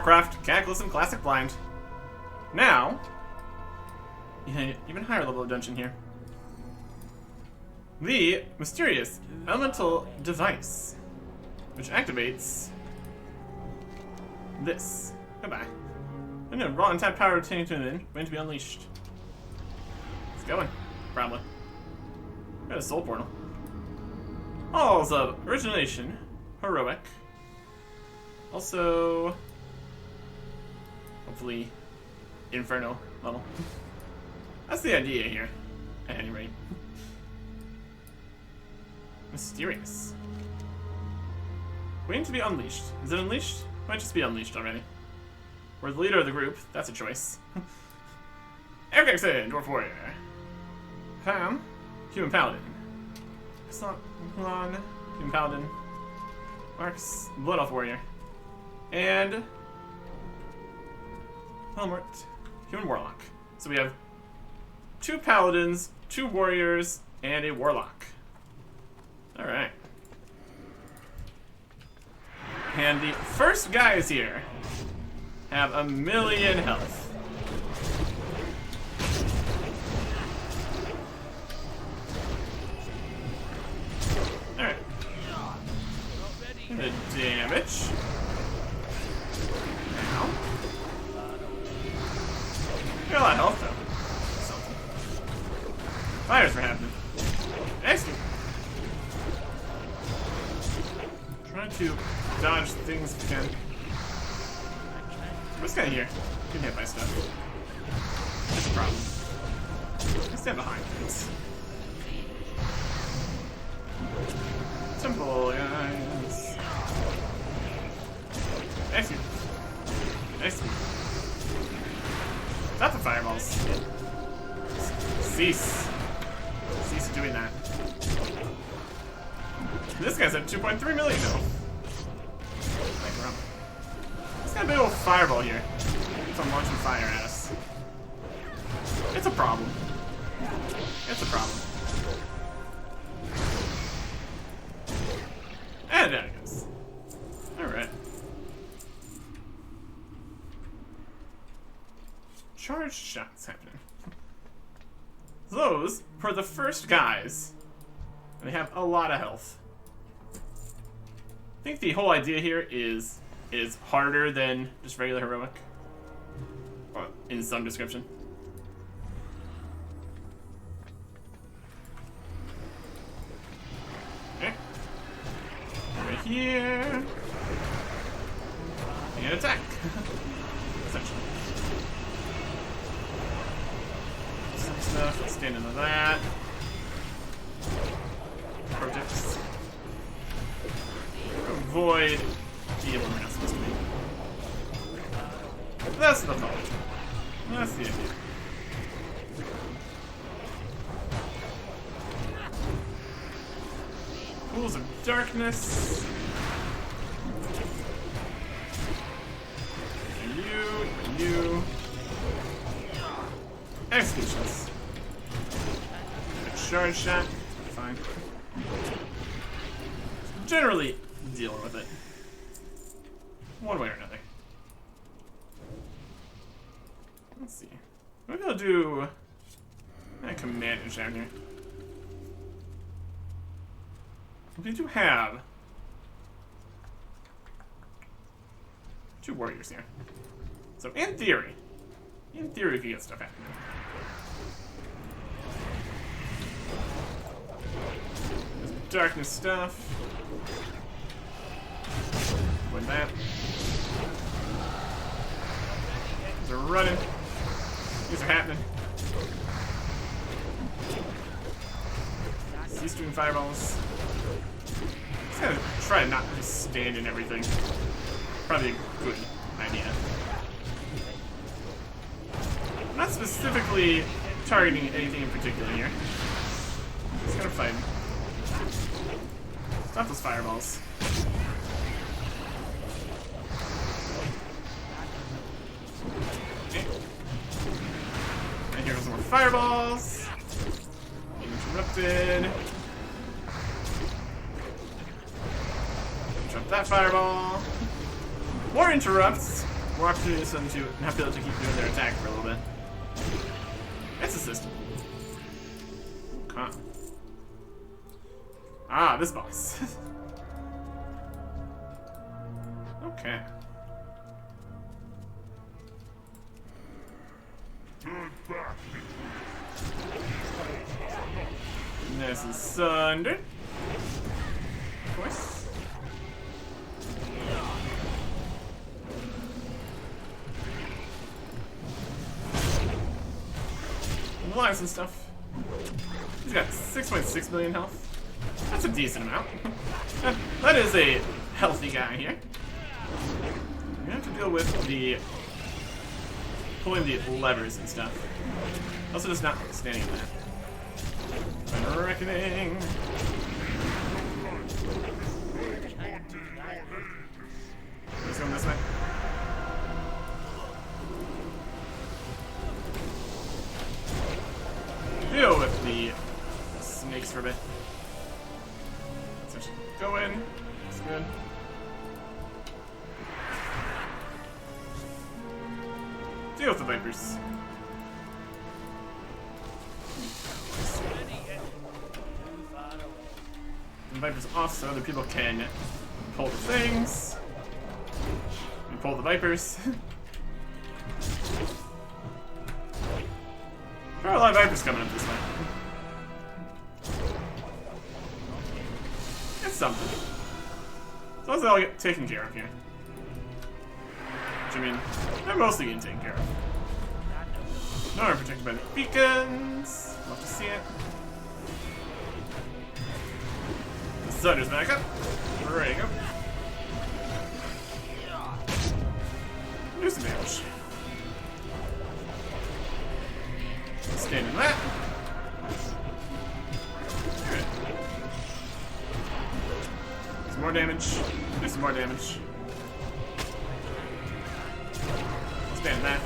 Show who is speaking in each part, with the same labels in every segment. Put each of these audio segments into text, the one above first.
Speaker 1: Warcraft Cataclysm Classic Blind. Now, even higher level of dungeon here. The mysterious elemental device, which activates this. Goodbye. And then raw untapped power retaining to an end, waiting to be unleashed. It's going, probably. Got a soul portal. Halls of Origination, heroic. Also, hopefully, Inferno level. That's the idea here, at any rate. Mysterious. Waiting to be unleashed. Is it unleashed? Might just be unleashed already. We're the leader of the group. That's a choice. Eric Dwarf Warrior. Ham. Human Paladin. Mulan. Human Paladin. Marks. Blood Elf Warrior. And Helmert. Human Warlock. So we have 2 Paladins, 2 Warriors, and a Warlock. Alright. And the first guys here have 1,000,000 health. Alright. The damage. Now. Got a lot of health though. Something. Fires were happening. Excellent. Trying to dodge things if we can. What's guy here? Getting hit by stuff. That's a problem. I stand behind things. Simple, guys. Excellent. Excellent. Stop the fireballs. Cease. Cease doing that. This guy's at 2.3 million though. He's got a big old fireball here. Keeps on launching fire at us. It's a problem. It's a problem. And there it goes. Alright. Charged shots happening. Those were the first guys. And they have a lot of health. I think the whole idea here is harder than just regular heroic. Or in some description. Okay. Right here. And attack. Essentially. Some stuff. Let's stand into that. Projects. Avoid the evil we're not supposed to be. That's the thought. That's the idea. Pools of darkness. You. Executions. A charge shot. Fine. Generally dealing with it. One way or another. Let's see. Maybe I'll do a commanders down here. We do have 2 warriors here. So in theory we can get stuff happening. There's darkness stuff. With that. These are running. These are happening. Cease doing fireballs. Just gotta try to not just stand in everything. Probably a good idea. I'm not specifically targeting anything in particular here. Just gotta fight. Stop those fireballs. Okay. And here goes some more fireballs. Interrupted. Drop that fireball. More interrupts. more opportunities for them to not be able to keep doing their attack for a little bit. It's a system. Okay. Ah, this boss. Okay. Nice and sundered. Of course. Lives and stuff. He's got 6.6 million health. That's a decent amount. That is a healthy guy here. We have to deal with the pulling the levers and stuff. Also just not standing in that. Final reckoning. Let's go this way. Deal with the snakes for a bit. So just go in. It's good. Deal with the vipers. The vipers off so other people can pull the things. And pull the vipers. There are a lot of vipers coming up this way. It's something. As long as they all get taken care of here. Which, I mean, they're mostly getting taken care of. No, we're protected by the beacons. Love to see it. The sun is back up. There you go. Do some damage. Stand in that. Alright. Some more damage. Do some more damage. Stand in that.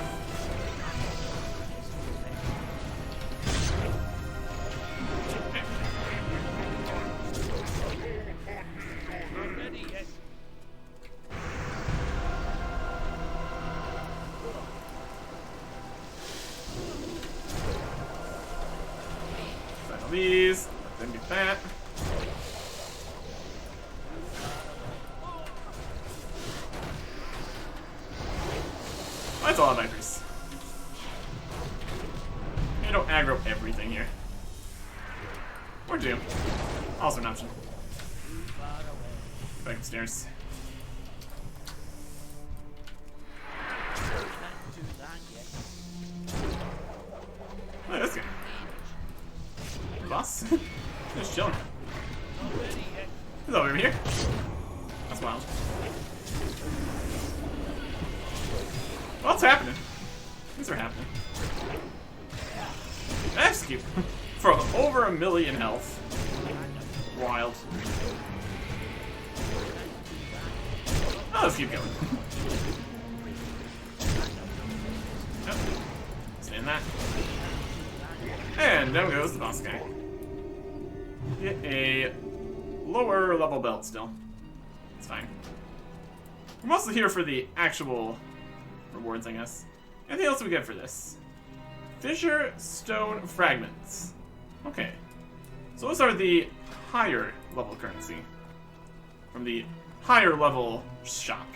Speaker 1: Okay. Final these. Let them get that. That's a lot of vipers. You don't aggro everything here. Or do. Also an option. Back upstairs. Look at this guy. Boss? Just chilling. He's over here. That's wild. What's happening? Things are happening. Execute. For over 1 million health. Wild. Oh, let's keep going. Yep. Stay in that. And down goes the boss guy. Get a lower level belt still. It's fine. We're mostly here for the actual rewards, I guess. Anything else we get for this? Fissure Stone Fragments. Okay. So those are the higher level currency. From the higher level shop.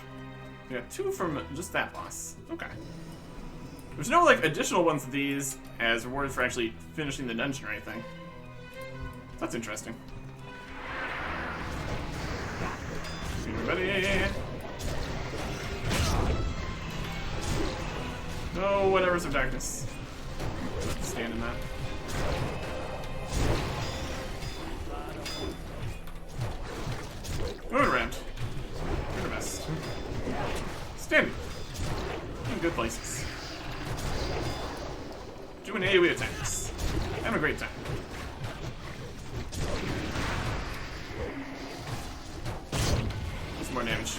Speaker 1: We got 2 from just that boss. Okay. There's no like additional ones of these as rewards for actually finishing the dungeon or anything. That's interesting. Everybody. No, whatever's of darkness. Let's stand in that. Move it around. You're the best. Standing. In good places. Doing AoE attacks. Having a great time. Some more damage.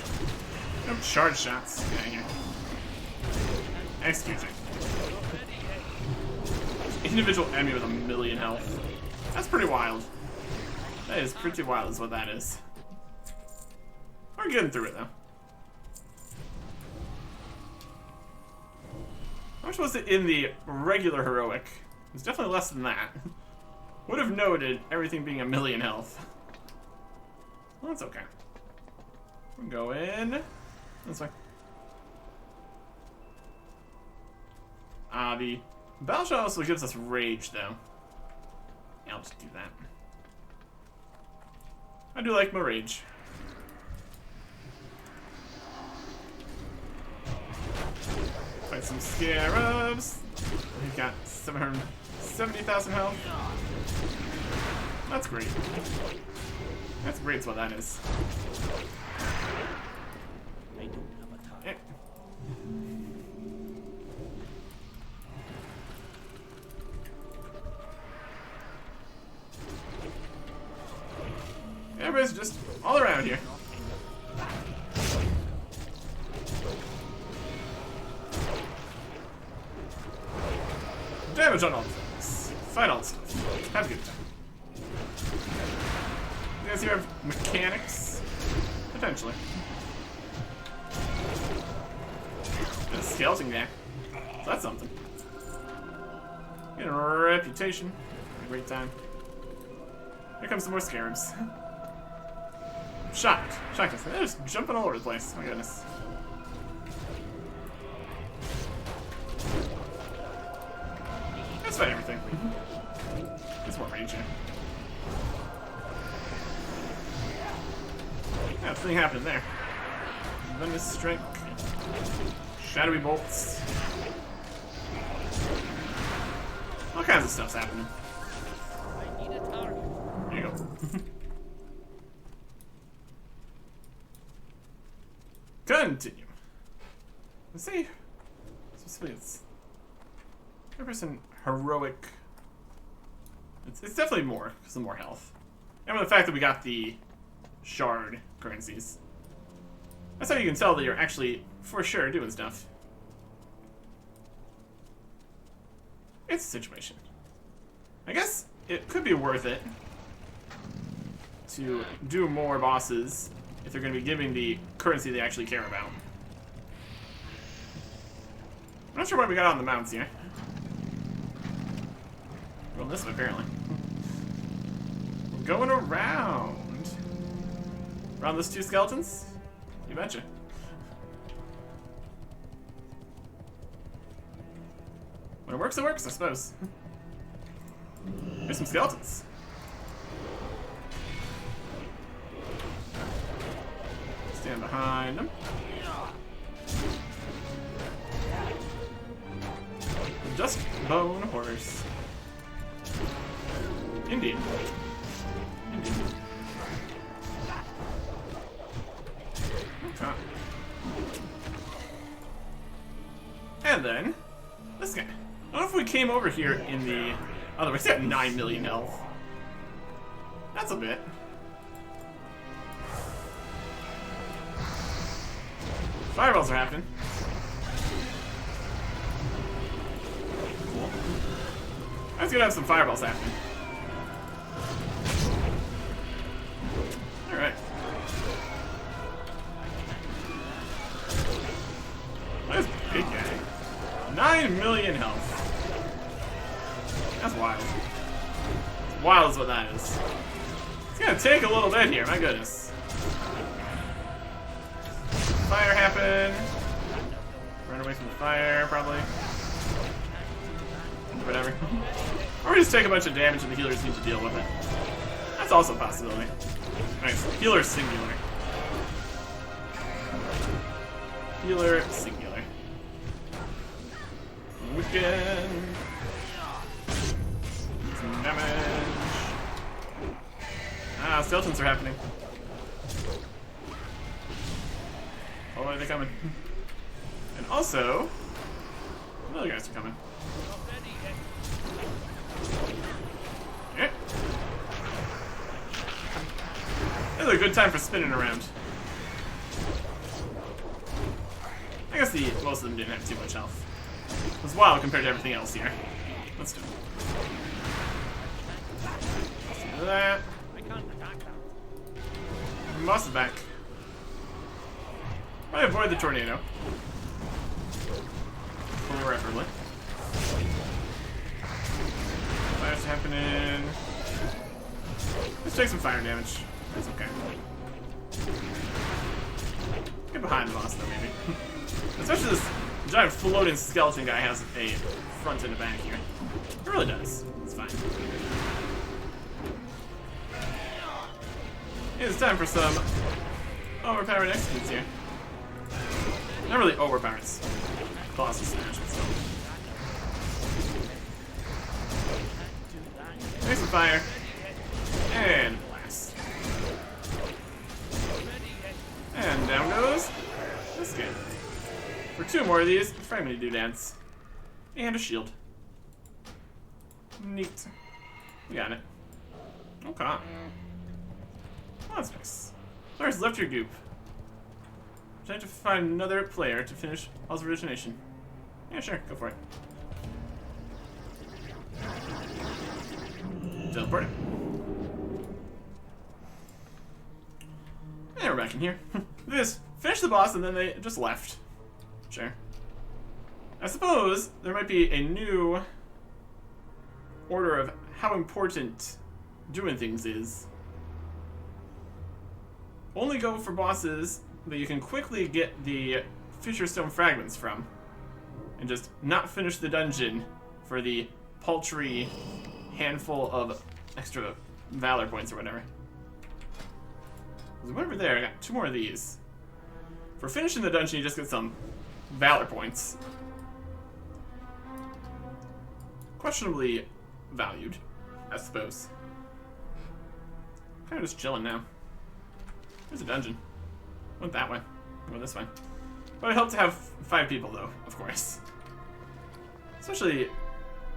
Speaker 1: No charge shots. Get out of here. Executing. Individual enemy with 1 million health. That's pretty wild. That is pretty wild is what that is. We're getting through it though. How much was it in the regular heroic? It's definitely less than that. Would have noted everything being 1,000,000 health. Well, that's okay. We'll go in this way. The battle shot also gives us rage, though. Yeah, I'll just do that. I do like my rage. Fight some scarabs. We've got 770,000 health. That's great. That's great, is what that is. Eh. Everybody's just all around here. Damage on all things. Fight all stuff. Have a good time. You guys here have mechanics? Potentially. A skeleton guy. So that's something. Getting a reputation. A great time. Here comes some more scarabs. Shocked. Shocked. They're just jumping all over the place. My goodness. Let's fight everything. There's more rage here. Yeah, nothing happening there. Venomous strike. Shadowy bolts. All kinds of stuff's happening. There you go. Continue. Let's see. Specifically, it's 100% heroic. It's definitely more because of more health, and with the fact that we got the shard currencies, that's how you can tell that you're actually for sure doing stuff. It's a situation. I guess it could be worth it to do more bosses if they're going to be giving the currency they actually care about. I'm not sure what we got on the mounts here. Well, this one apparently. We're going around. Around those two skeletons? You betcha. When it works, I suppose. There's some skeletons. Stand behind them. Just bone horse. Indeed. Indeed. Okay. And then, this guy. I don't know if we came over here in the other way. He's got 9,000,000 health. That's a bit. Fireballs are happening. Cool. I was gonna have some fireballs happening. Alright. That's a big guy. 9,000,000 health. That's wild. Wild is what that is. It's gonna take a little bit here, my goodness. Fire happen. Run away from the fire, probably. Whatever. Or we just take a bunch of damage and the healers need to deal with it. That's also a possibility. Nice. Healer singular. Healer singular. Wicked. Some damage. Ah, skeletons are happening. Oh, are they coming? And also, other guys are coming. Yeah. This is a good time for spinning around. I guess most of them didn't have too much health. It was wild compared to everything else here. Let's do it. Let's do that. Boss is back. I avoid the tornado. irreparably. Fire's happening. Let's take some fire damage. That's okay. Get behind the boss though, maybe. Especially this giant floating skeleton guy has a front and a back here. It really does. It's fine. It's time for some overpowered executes here. Not really overpowered, it's colossal smash, but still. Take some fire. And blast. And down goes this guy. For 2 more of these, fragmented doodads. And a shield. Neat. You got it. Okay. Well, that's nice. Players left your goop. Trying to find another player to finish Hall's Origination. Yeah, sure, go for it. Teleport. And we're back in here. They just finished the boss and then they just left. Sure. I suppose there might be a new order of how important doing things is. Only go for bosses that you can quickly get the Fisher Stone fragments from, and just not finish the dungeon for the paltry handful of extra valor points or whatever. There's one over there. I got 2 more of these. For finishing the dungeon, you just get some valor points. Questionably valued, I suppose. Kind of just chilling now. There's a dungeon. Went that way. Went this way. But it helped to have 5 people, though, of course. Especially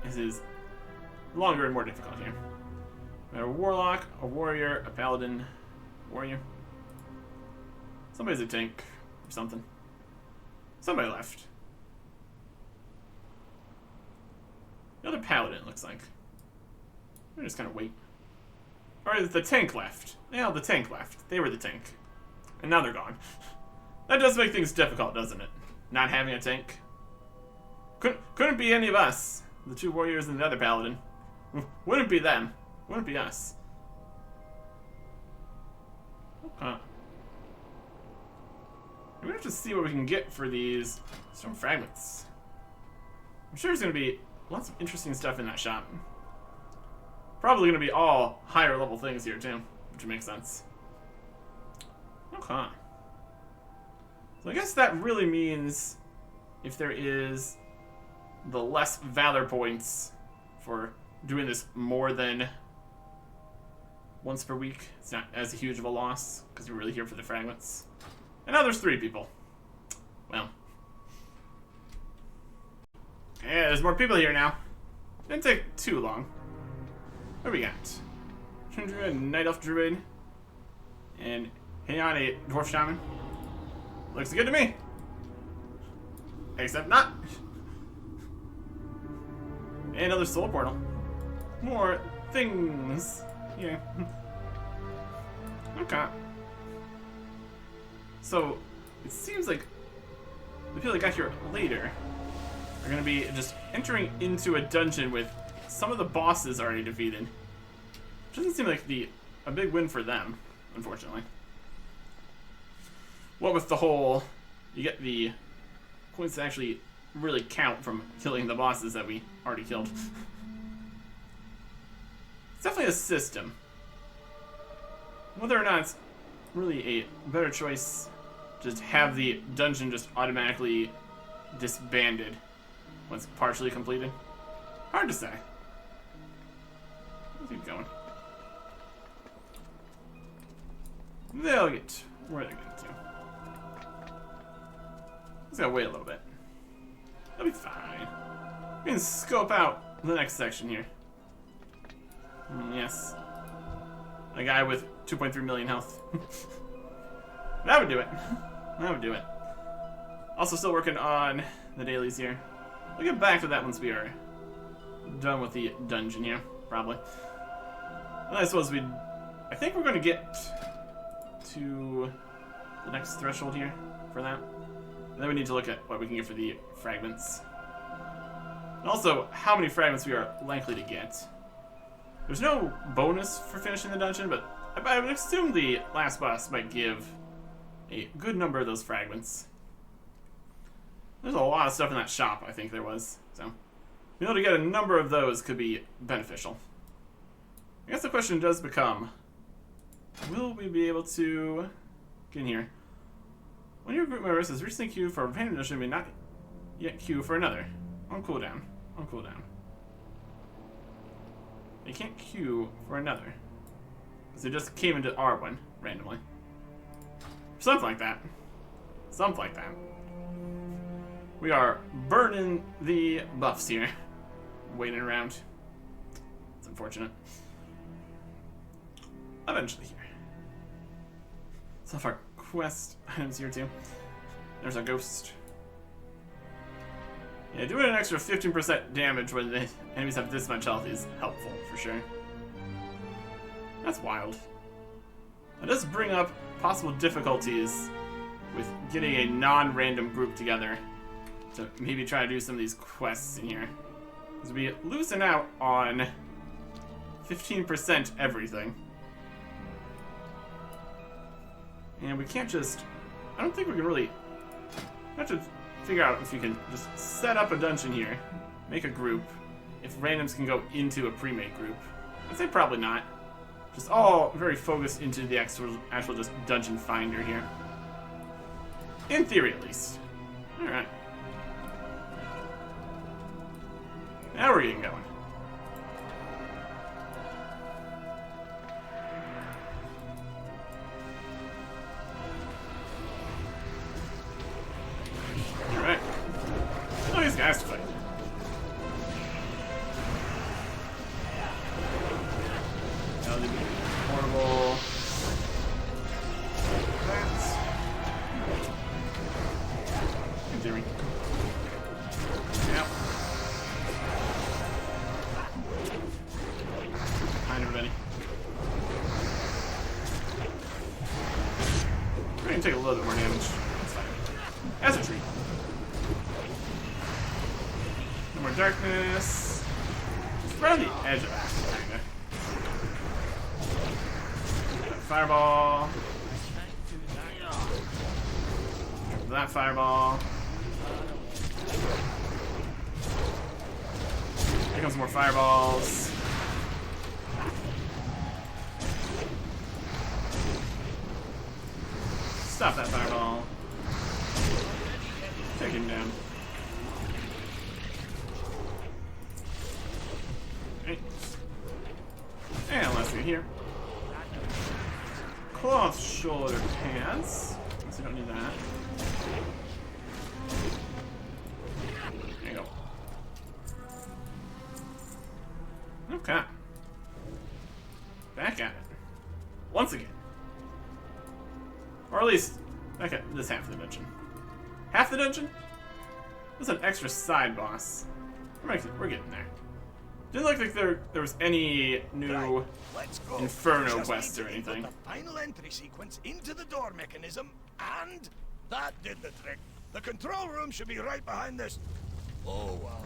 Speaker 1: as it is longer and more difficult here. We have a warlock, a warrior, a paladin, warrior. Somebody's a tank or something. Somebody left. Another paladin, it looks like. We're just kind of wait. Or the tank left. Yeah, the tank left. They were the tank. And now they're gone. That does make things difficult, doesn't it? Not having a tank. Couldn't be any of us. The 2 warriors and the other paladin. Wouldn't be them. Wouldn't be us. Okay. We're gonna have to see what we can get for these stone fragments. I'm sure there's gonna be lots of interesting stuff in that shop. Probably gonna be all higher level things here too, which makes sense. Okay. So I guess that really means if there is the less valor points for doing this more than once per week, it's not as huge of a loss because we're really here for the fragments. And now there's 3 people. Well. Yeah, there's more people here now. Didn't take too long. What do we got? Chandra, a Night Elf Druid, and Heian, a Dwarf Shaman. Looks good to me. Except not. And another Soul Portal. More things. Yeah. Okay. So, it seems like the people that got here later are going to be just entering into a dungeon with some of the bosses already defeated. Which doesn't seem like a big win for them, unfortunately. What with the whole, you get the points that actually really count from killing the bosses that we already killed. It's definitely a system. Whether or not it's really a better choice, just have the dungeon just automatically disbanded once partially completed. Hard to say. Let's keep going. They'll get where they're getting to. Just gotta wait a little bit. That'll be fine. We can scope out the next section here. Yes. A guy with 2.3 million health. That would do it. That would do it. Also still working on the dailies here. We'll get back to that once we are done with the dungeon here, probably. And I suppose I think we're going to get to the next threshold here for that. And then we need to look at what we can get for the fragments. And also, how many fragments we are likely to get. There's no bonus for finishing the dungeon, but I would assume the last boss might give a good number of those fragments. There's a lot of stuff in that shop, I think there was. So, being able to get a number of those could be beneficial. I guess the question does become, will we be able to get in here? When your group member says recently queued for a random dungeon, may not yet queue for another. On cooldown. On cooldown. They can't queue for another. Because they just came into R1 randomly. Something like that. Something like that. We are burning the buffs here. Waiting around. It's unfortunate. Eventually here. Some of our quest items here too. There's a ghost. Yeah, doing an extra 15% damage when the enemies have this much health is helpful, for sure. That's wild. That does bring up possible difficulties with getting a non-random group together to maybe try to do some of these quests in here. Because we loosen out on 15% everything. And we can't just... I don't think we can really... We have to figure out if we can just set up a dungeon here, make a group, if randoms can go into a pre-made group. I'd say probably not. Just all very focused into the actual just dungeon finder here. In theory, at least. Alright. Now we're getting going. Alright. Oh, these guys to fight. Now they be portable. That. In theory. Yep. Behind everybody. We're gonna take a little bit more damage. That's fine. As a treat. No more darkness. It's right on the edge of that, kinda. Fireball. That fireball. Here comes more fireballs. Stop that fireball. Take him down. Okay. And let's go here. Cloth shoulder pads. So we don't need that. There you go. Okay. Back at it. Once again. Or at least, back at this half of the dungeon. Half the dungeon? There's an extra side boss. We're getting there. Didn't look like there was any new Inferno quests or anything.
Speaker 2: The final entry sequence into the door mechanism, and that did the trick. The control room should be right behind this. Oh wow.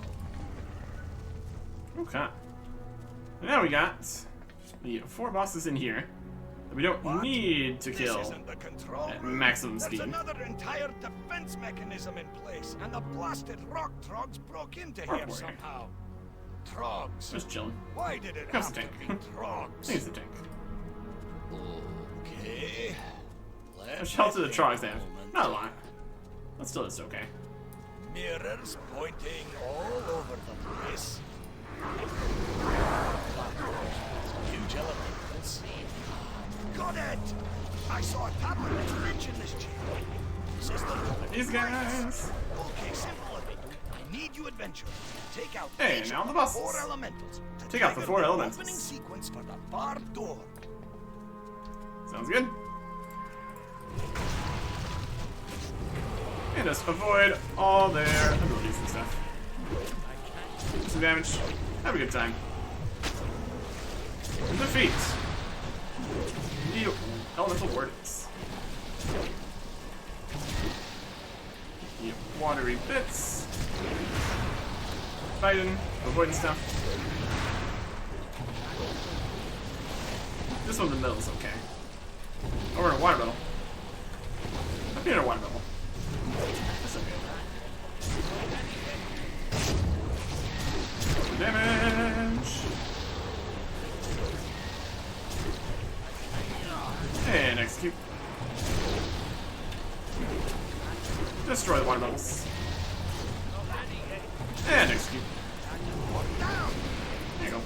Speaker 1: Okay. And now we got the 4 bosses in here that we don't need to kill at maximum speed.
Speaker 2: There's another entire defense mechanism in place, and the blasted rock trogs broke into here somehow. Trogs.
Speaker 1: Just chilling.
Speaker 2: Why did it have to be trogs?
Speaker 1: I think it's the tank.
Speaker 2: Okay.
Speaker 1: There's health to the trogs there. Not a lot. But still, it's okay.
Speaker 2: Mirrors pointing all over the place. Huge elementals. Got it! I saw a tablet with a wrench in this chamber. System.
Speaker 1: These guys.
Speaker 2: Okay, simple of it. I need you adventure. Take out
Speaker 1: now the bosses.
Speaker 2: 4 elementals.
Speaker 1: Take out the 4 elementals.
Speaker 2: Opening sequence for the far door.
Speaker 1: Sounds good. And just avoid all their abilities and stuff. Do some damage. Have a good time. Defeat the elemental wardens. The watery bits. fighting, avoiding stuff. This one in the middle is okay. Oh, we're in a water bubble. I've been in a water bubble. That's okay. Damage! And execute. Destroy the water bubbles. And execute. There you go.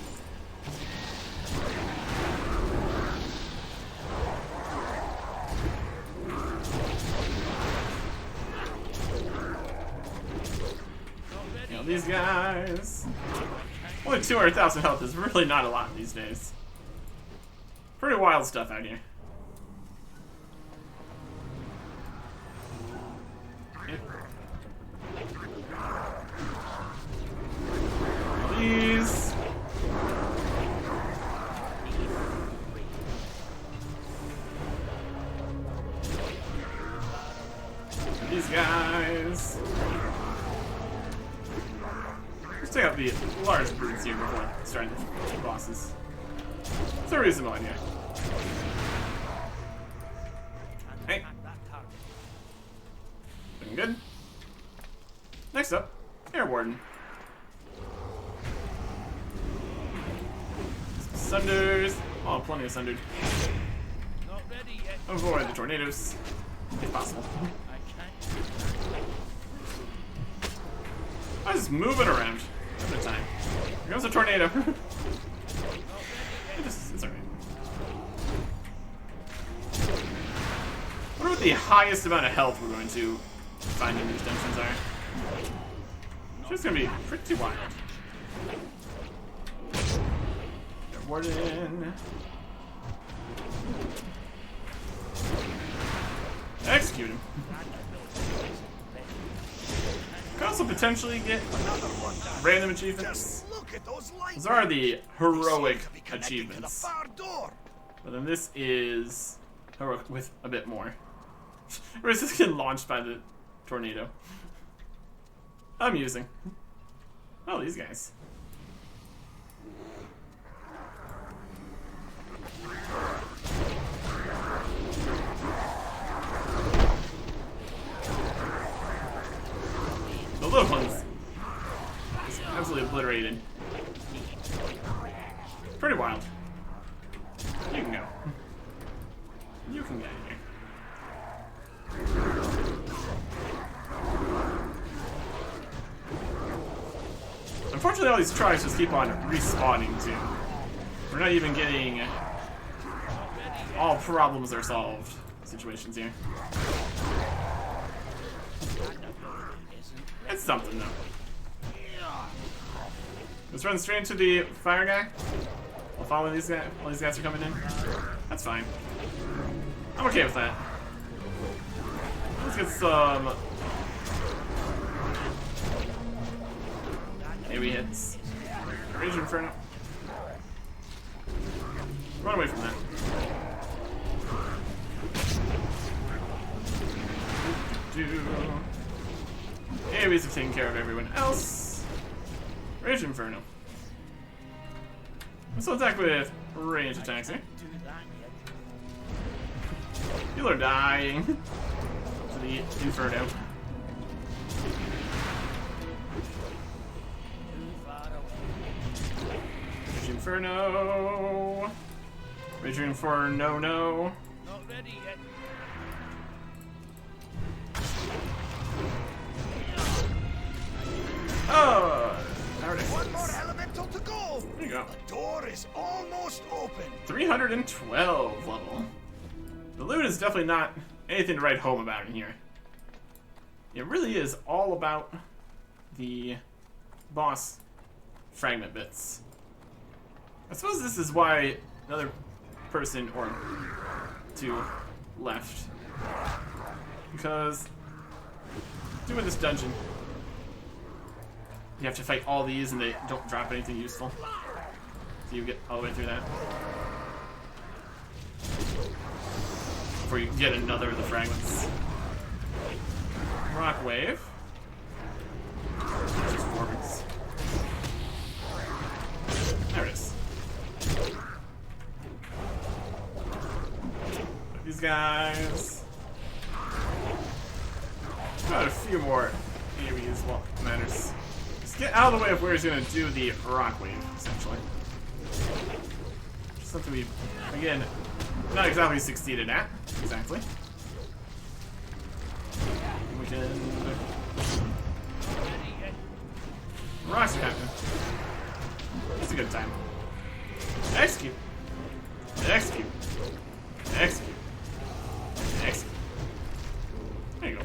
Speaker 1: You know, these guys. Only 200,000 health is really not a lot these days. Pretty wild stuff out here. These. These guys. Let's take out the large brutes here before starting the bosses. It's a reasonable idea. Hey. Looking good. Next up, Air Warden. Sunders. Oh, plenty of sundered. Avoid the tornadoes, if possible. I was just moving around at the time. Here comes a tornado. It's alright. I wonder what the highest amount of health we're going to find in these dungeons are. It's just gonna be pretty wild. Warden. Execute him. Could also potentially get random achievements. Those are the heroic achievements. But then this is heroic with a bit more. Versus getting launched by the tornado. Amusing. Oh, these guys. The little ones is absolutely obliterated. Pretty wild. You can go. You can get in here. Unfortunately, all these tribes just keep on respawning too. We're not even getting all problems are solved situations here. It's something though. Let's run straight into the fire guy. We'll follow these guys while these guys are coming in. That's fine. I'm okay with that. Let's get some heavy hits. Rage Inferno. Run away from that. AoEs have taken care of everyone else. Rage Inferno. Let's attack with range attacks here. People are dying to the Inferno. Rage Inferno. Rage Inferno, no.
Speaker 2: Not ready yet.
Speaker 1: Oh,
Speaker 2: One more elemental to go.
Speaker 1: there you go.
Speaker 2: The door is almost open.
Speaker 1: 312 level. The loot is definitely not anything to write home about in here. It really is all about the boss fragment bits. I suppose this is why another person or two left. Because doing this dungeon, you have to fight all these and they don't drop anything useful. So you get all the way through that. Before you get another of the fragments. Rock Wave. Just forwards. these guys. Got a few more AoEs while it matters. Just get out of the way of where he's going to do the rock wave, essentially. Just something we, again, not exactly succeeded at. Exactly. We can... Rock's captain. It's a good time. Execute. Execute. Execute. Execute. There you go.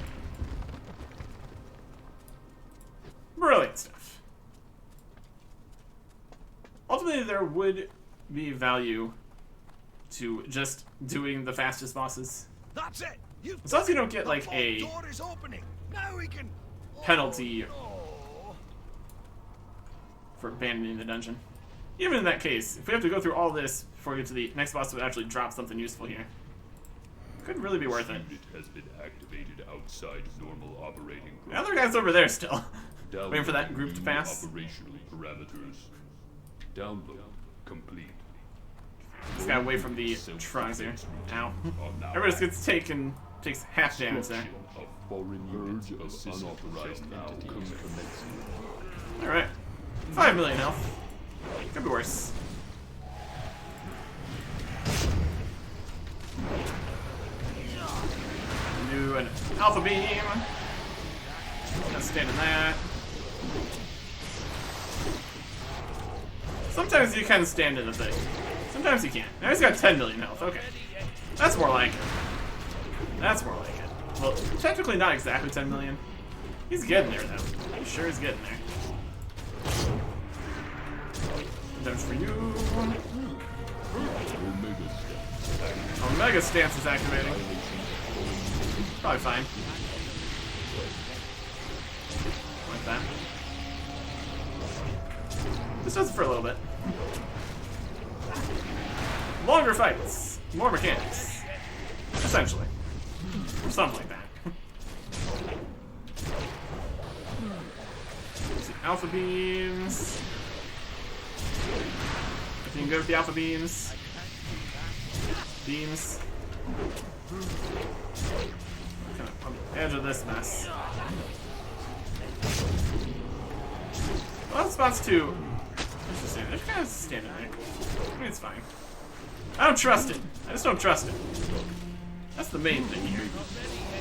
Speaker 1: Brilliant stuff. Ultimately, there would be value to just doing the fastest bosses.
Speaker 2: That's it.
Speaker 1: As long as you don't get like a
Speaker 2: door is opening. Now we can
Speaker 1: penalty for abandoning the dungeon. Even in that case, if we have to go through all this before we get to the next boss that would actually drop something useful here, could really be worth it.
Speaker 3: Unit has been activated outside normal operating.
Speaker 1: The other guy's over there still, waiting for that group to pass.
Speaker 3: Operational parameters. Download complete.
Speaker 1: This guy away from the trunks here. Ow. Everybody just gets takes half damage there.
Speaker 3: Of foreign units of unauthorized entities.
Speaker 1: Alright. 5 million health. Could be worse. Do an alpha beam. Gonna stand in that. Sometimes you can stand in the thing. Sometimes you can't. Now he's got 10 million health. Okay. That's more like it. That's more like it. Well, technically not exactly 10 million. He's getting there, though. He sure is getting there. Damage for you. Omega stance is activating. Probably fine. Like that. This does it for a little bit. Longer fights. More mechanics. Essentially. Or something like that. Alpha beams. If you can go with the alpha beams. Beams. Kind of on the edge of this mess. Well, that spots too. They're kind of standing there. I mean, it's fine. I don't trust it. I just don't trust it. That's the main thing here.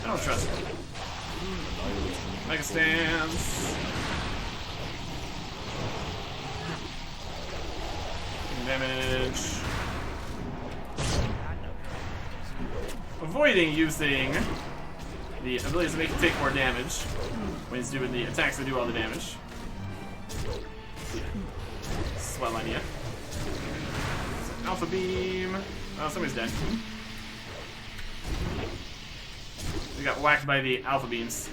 Speaker 1: I don't trust it. Mega stance. Damage. Avoiding using the ability to make it take more damage when he's doing the attacks that do all the damage. Swell idea. Alpha beam. Oh, somebody's dead. We got whacked by the alpha beams.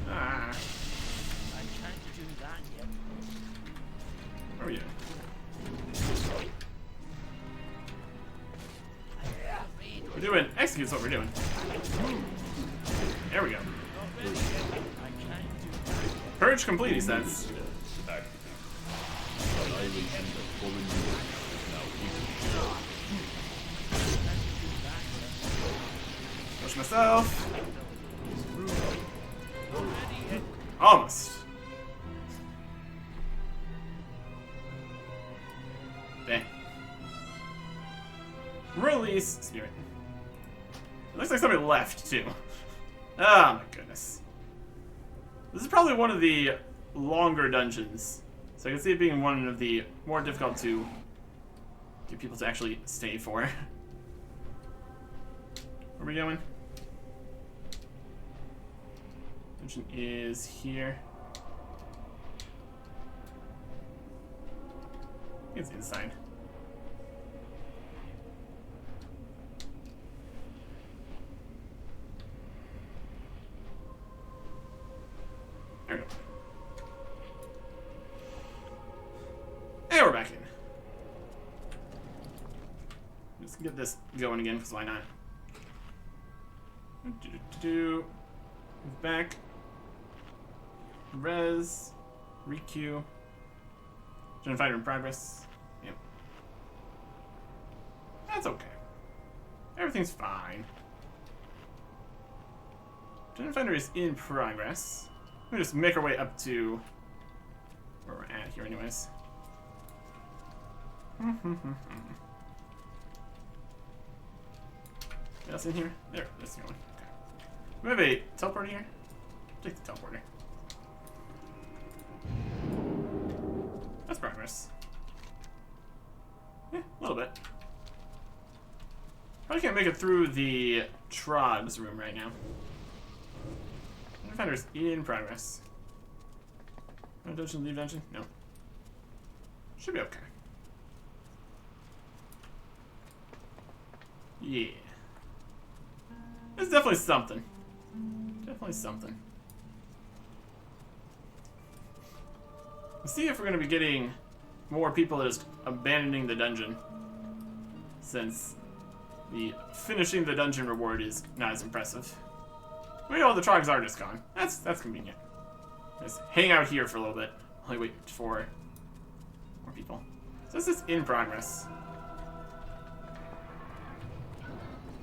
Speaker 1: Ah. Where are we doing? We're doing execute's what we're doing. There we go. Purge complete, he says. Push myself. Almost. Dang. Release spirit. It looks like somebody left too. Oh my goodness. This is probably one of the longer dungeons. So I can see it being one of the more difficult to get people to actually stay for. Where are we going? Dungeon is here. I think it's inside. There we go. And we're back in. Let's get this going again, because why not? Move back. Res. Requeue. Gen fighter in progress. Yep. That's okay. Everything's fine. Dungeon Finder is in progress. We'll just make our way up to where we're at here anyways. What else in here? There, that's the one. Okay. We have a teleporter here. Take the teleporter. That's progress. Yeah, a little bit. Probably can't make it through the Trog's room right now. Dungeon Finder's in progress. No dungeon, leave dungeon? No. Should be okay. Yeah. It's definitely something. Definitely something. Let's see if we're going to be getting more people just abandoning the dungeon. Since the finishing the dungeon reward is not as impressive. Well, the Trogs are just gone. That's convenient. Just hang out here for a little bit. Only wait for more people. So this is in progress.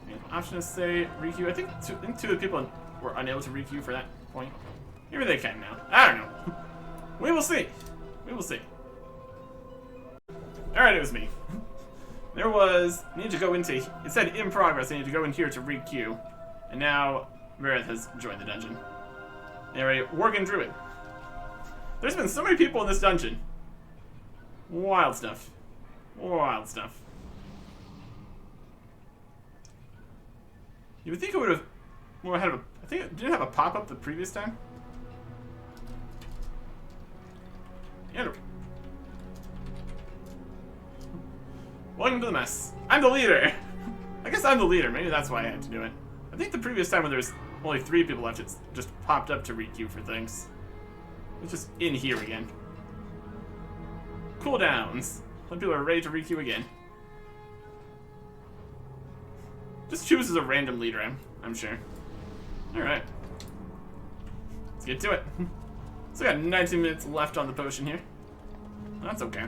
Speaker 1: And option to say requeue. I think two of the people were unable to requeue for that point. Maybe they can now. I don't know. We will see. We will see. Alright, it was me. There was, need to go into, it said in progress, I need to go in here to requeue. And now, Verith has joined the dungeon. Anyway, Worgen Druid. There's been so many people in this dungeon. Wild stuff. Wild stuff. You would think it would have, well, had a, I think it didn't have a pop-up the previous time. Yeah. Welcome to the mess. I'm the leader. I guess I'm the leader. Maybe that's why I had to do it. I think the previous time when there was only 3 people left, it just popped up to requeue for things. It's just in here again. Cooldowns. Some people are ready to requeue again. Just chooses a random leader, I'm sure. Alright. Let's get to it. So we got 19 minutes left on the potion here. That's okay.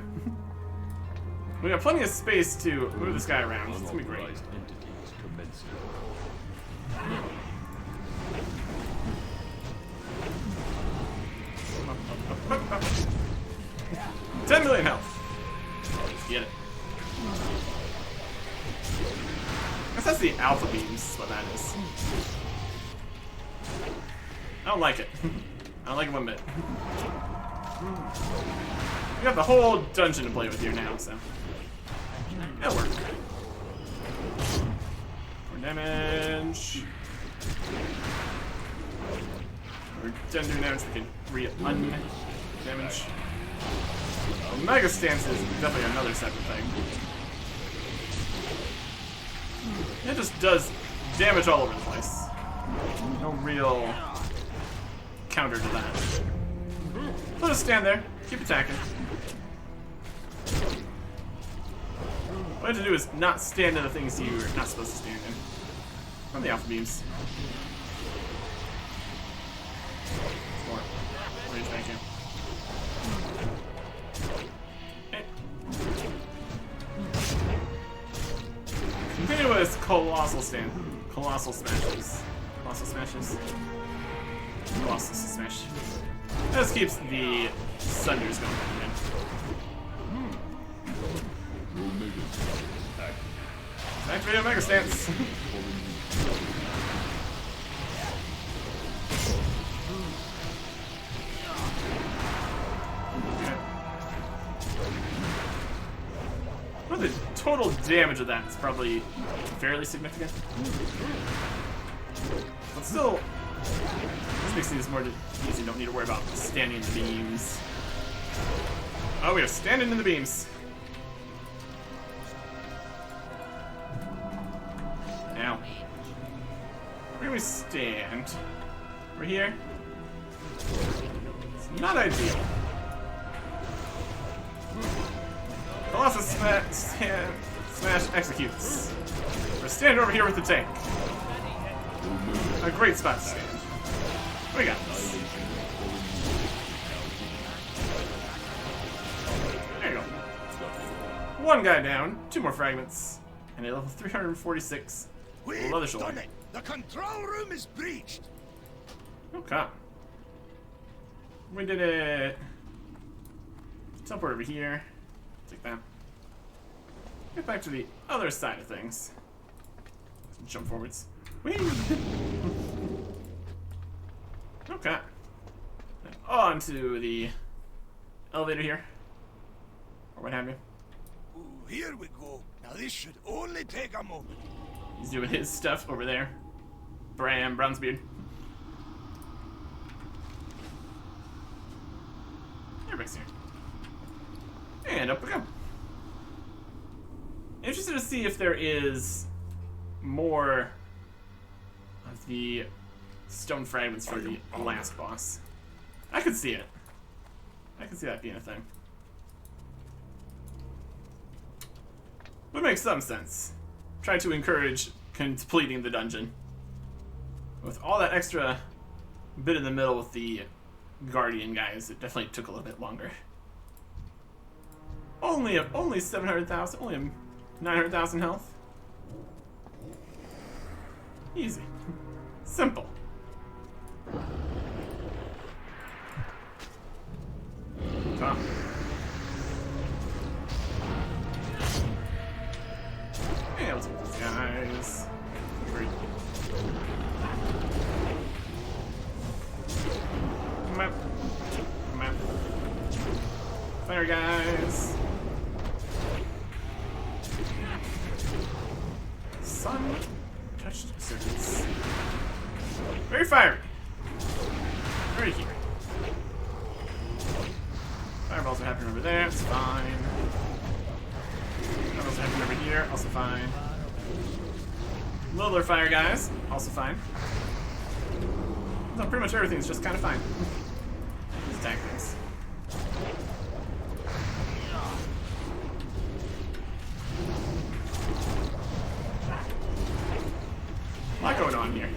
Speaker 1: We got plenty of space to move this guy around. It's gonna be great. $10 million health. Let's get it. I guess that's the alpha beams, what that is. I don't like it. I don't like it one bit. We got the whole dungeon to play with here now, so it'll work. More damage. We're done doing damage. We can damage. Mega Stance is definitely another separate thing. It just does damage all over the place. No real counter to that. So just stand there, keep attacking. What you have to do is not stand in the things you're not supposed to stand in. From the alpha beams. More. Range back here. Okay. Continue with this colossal stand. Colossal smashes. Colossal smashes. Colossal smash. That just keeps the sunders going again. Activate a Mega Stance. Well, the total damage of that is probably fairly significant. But still, this makes things more easy. Don't need to worry about standing in the beams. Oh, we are standing in the beams. Now, where do we stand? We're here. It's not ideal. Colossus smash executes. We're standing over here with the tank. A great spot to stand. We got this. There you go. One guy down, 2 more fragments, and a level 346
Speaker 2: We've
Speaker 1: Another shoulder.
Speaker 2: done it. The control room is breached.
Speaker 1: Okay. We did it. Teleport over here. Take that. Get back to the other side of things. Jump forwards. Whee! Okay. And on to the elevator here. Or what have you.
Speaker 2: Ooh, here we go. Now this should only take a moment.
Speaker 1: He's doing his stuff over there. Bronzebeard. Everybody's here. And up we go. Interested to see if there is more of the stone fragments from the last boss. I could see it. I could see that being a thing. Would make some sense. Try to encourage completing the dungeon. With all that extra bit in the middle with the Guardian guys, it definitely took a little bit longer. Only 700,000, only 900,000 health. Easy. Simple. Top. Yeah, let's get these guys. Great. Map. Map. Fire guys. Sun touched circuits. Very fiery. Right here. Fireballs are happening over there, it's fine. Fireballs are happening over here, also fine. Littler fire guys, also fine. No, pretty much everything's just kind of fine. These attack things. A lot going on here.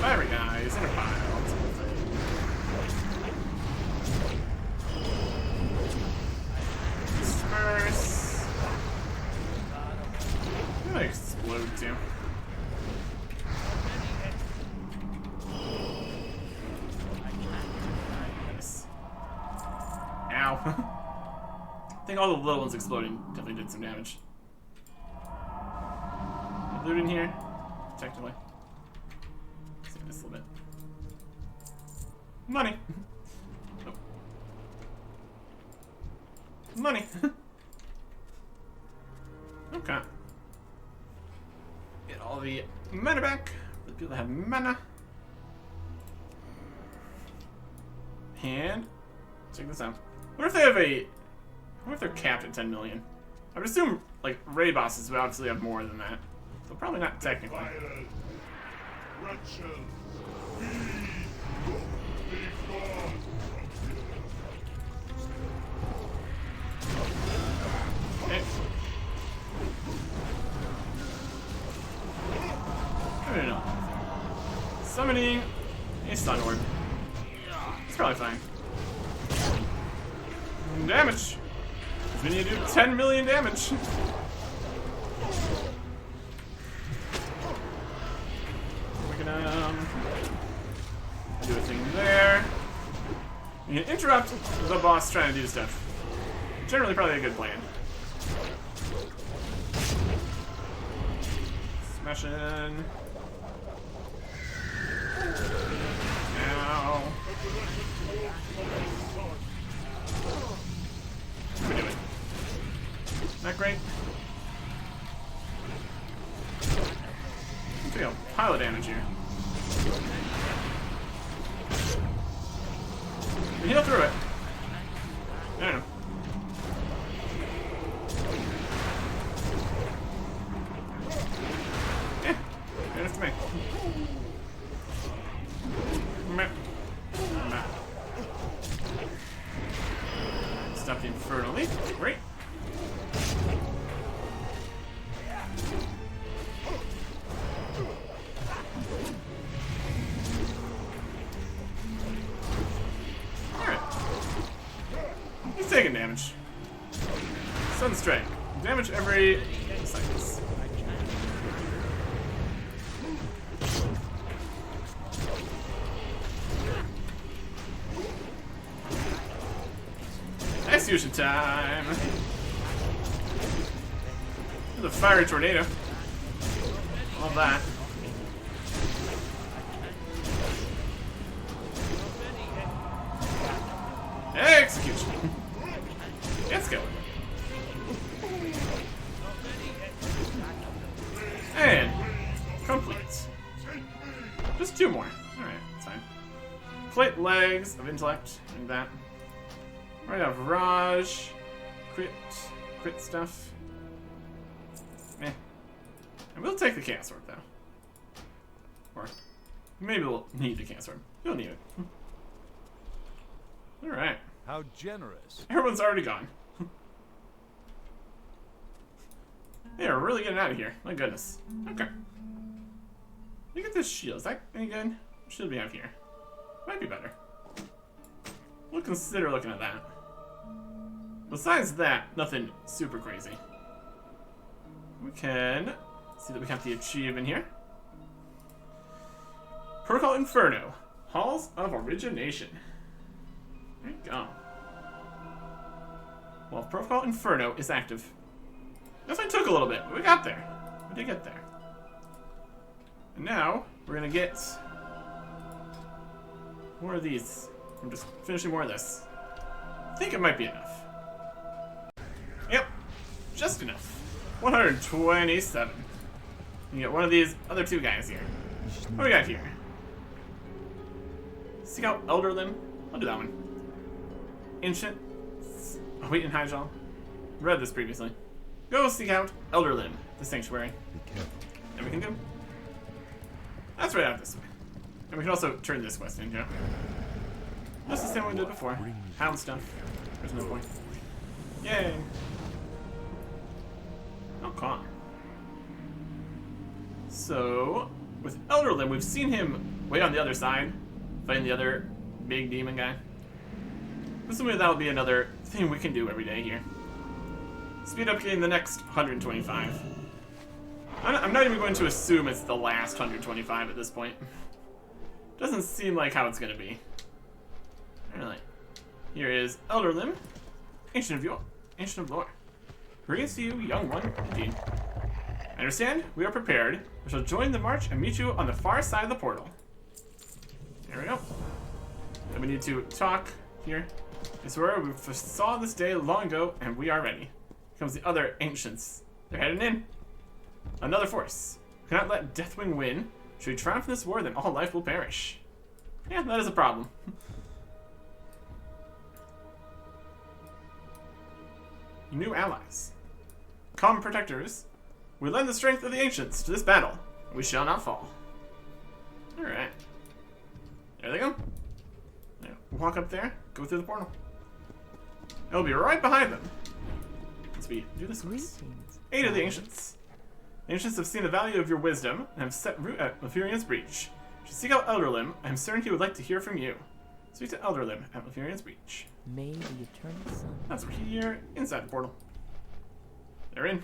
Speaker 1: Fiery guys, inner pile, disperse. I'm gonna explode too. Nice. Ow. I think all the little ones exploding definitely did some damage. Loot in here, technically. Let's see this a little bit. Money. Nope. Money. Okay. Get all the mana back for the people that have mana. And check this out. What if they have a? What if they're capped at 10 million? I would assume like raid bosses would obviously have more than that. So probably not technically. Okay. I don't know. Summoning a stun orb. It's probably fine. Damage. We need to do 10 million damage. Do a thing there. You can interrupt the boss trying to do stuff. Generally, probably a good plan. Smash in. Ow. What are we doing? Not great. I'm taking a pile of damage here. You can heal through it. I don't know. Yeah, good enough to me. Meh. Meh. Stop the Inferno Leaf. Great. taking damage. Sunstrike. Damage every seconds. Execution time! The fiery tornado. Love that. Execution. Let's go. And complete. Just 2 more. Alright, that's fine. Plate legs of intellect and that. Right now, Raj, crit stuff. Eh. And we'll take the Chaos Orb, though. Or maybe we'll need the Chaos Orb. You'll need it. Alright.
Speaker 2: How generous.
Speaker 1: Everyone's already gone. They are really getting out of here. My goodness. Okay. Look at this shield. Is that any good? What shield do we have here? Might be better. We'll consider looking at that. Besides that, nothing super crazy. We can see that we have the achievement here. Protocol Inferno. Halls of Origination. There you go. Well, Protocol Inferno is active. Definitely took a little bit, but we got there. We did get there. And now, we're gonna get more of these. I'm just finishing more of this. I think it might be enough. Yep, just enough. 127. You get one of these other 2 guys here. What do we got here? Seek out Elder Limb. I'll do that one. Ancient. Oh, wait, in Hyjal. Read this previously. Go seek out Elder Limb, the Sanctuary.
Speaker 2: Be careful.
Speaker 1: And we can do. That's right out this way. And we can also turn this quest in, yeah. Just the same way we did before. Hound stuff. There's no point. Yay! Oh, calm. So, with Elder Limb, we've seen him way on the other side, fighting the other big demon guy. Presumably that'll be another thing we can do every day here. Speed up getting the next 125. I'm not even going to assume it's the last 125 at this point. Doesn't seem like how it's gonna be. Alright. Here is Elder Limb, Ancient of Lore. Greetings to you, young one, indeed. I understand, we are prepared. We shall join the march and meet you on the far side of the portal. There we go. Then we need to talk here. It's where we foresaw this day long ago, and we are ready. Here comes the other ancients. They're heading in. Another force. We cannot let Deathwing win. Should we triumph in this war, then all life will perish. Yeah, that is a problem. New allies. Common protectors. We lend the strength of the ancients to this battle. We shall not fall. Alright. There they go. Walk up there, go through the portal. It'll be right behind them. Let's do this quest. Aid of the ancients. The ancients have seen the value of your wisdom and have set root at Lefurian's Breach. To seek out Elder Limb, I am certain he would like to hear from you. Speak to Elder Limb at Lefurian's Breach.
Speaker 4: May the eternal sun.
Speaker 1: That's here inside the portal. They're in.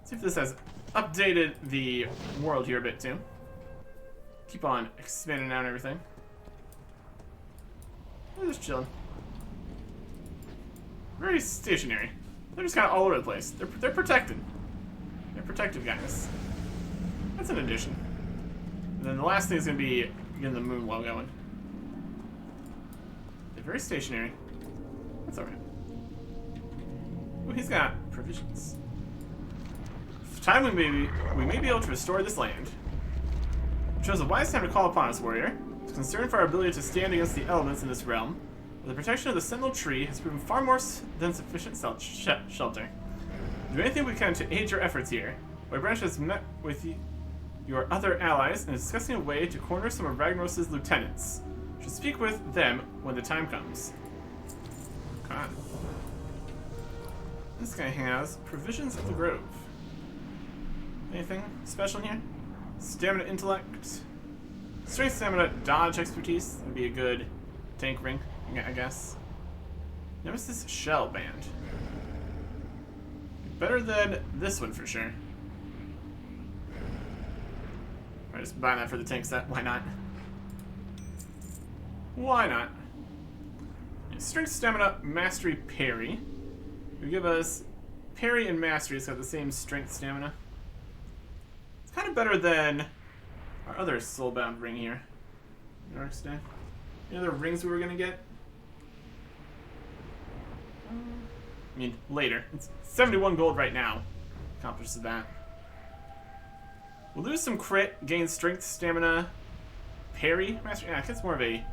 Speaker 1: See if this has updated the world here a bit too. Keep on expanding out everything. They're just chilling. Very stationary. They're just kind of all over the place. They're protected. They're protected guys. That's an addition. And then the last thing is going to be getting the moon well going. They're very stationary. That's alright. Oh, he's got provisions. For time we may be able to restore this land. It shows a wise time to call upon us, warrior. It's concerned for our ability to stand against the elements in this realm. But the protection of the Sentinel Tree has proven far more than sufficient shelter. Do anything we can to aid your efforts here. My branch has met with your other allies and is discussing a way to corner some of Ragnaros' lieutenants. You should speak with them when the time comes. God. This guy has Provisions of the Grove. Anything special in here? Stamina, intellect, strength, stamina, dodge, expertise. That would be a good tank ring, I guess. Nemesis Shell Band. Better than this one for sure. I just buy that for the tank set. Why not? Why not? Strength, Stamina, Mastery, Parry. Would give us Parry and Mastery. It's got the same Strength, Stamina. It's kind of better than our other Soulbound ring here. Darkstone. Any other rings we were gonna get? I mean, later. It's 71 gold right now. Accomplishes that. We'll lose some crit, gain Strength, Stamina, Parry, Mastery. Yeah, it gets more of a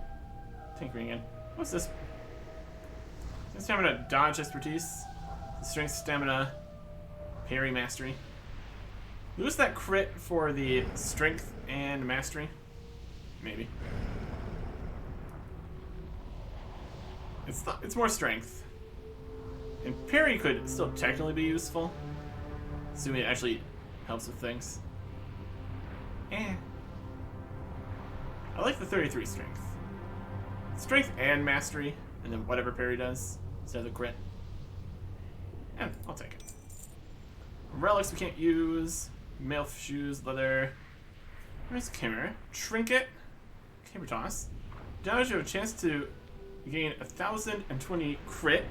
Speaker 1: tank ring again. What's this? Stamina, Dodge, Expertise. Strength, Stamina, Parry, Mastery. Lose that crit for the Strength and Mastery. Maybe. It's more Strength. And Parry could still technically be useful, assuming it actually helps with things. I like the 33 Strength. Strength and Mastery, and then whatever Parry does instead of the crit. Yeah, I'll take it. Relics we can't use. Mail shoes, leather. Where's Kimmer? Trinket. Caber Toss. Damage, you have a chance to gain 1,020 crit.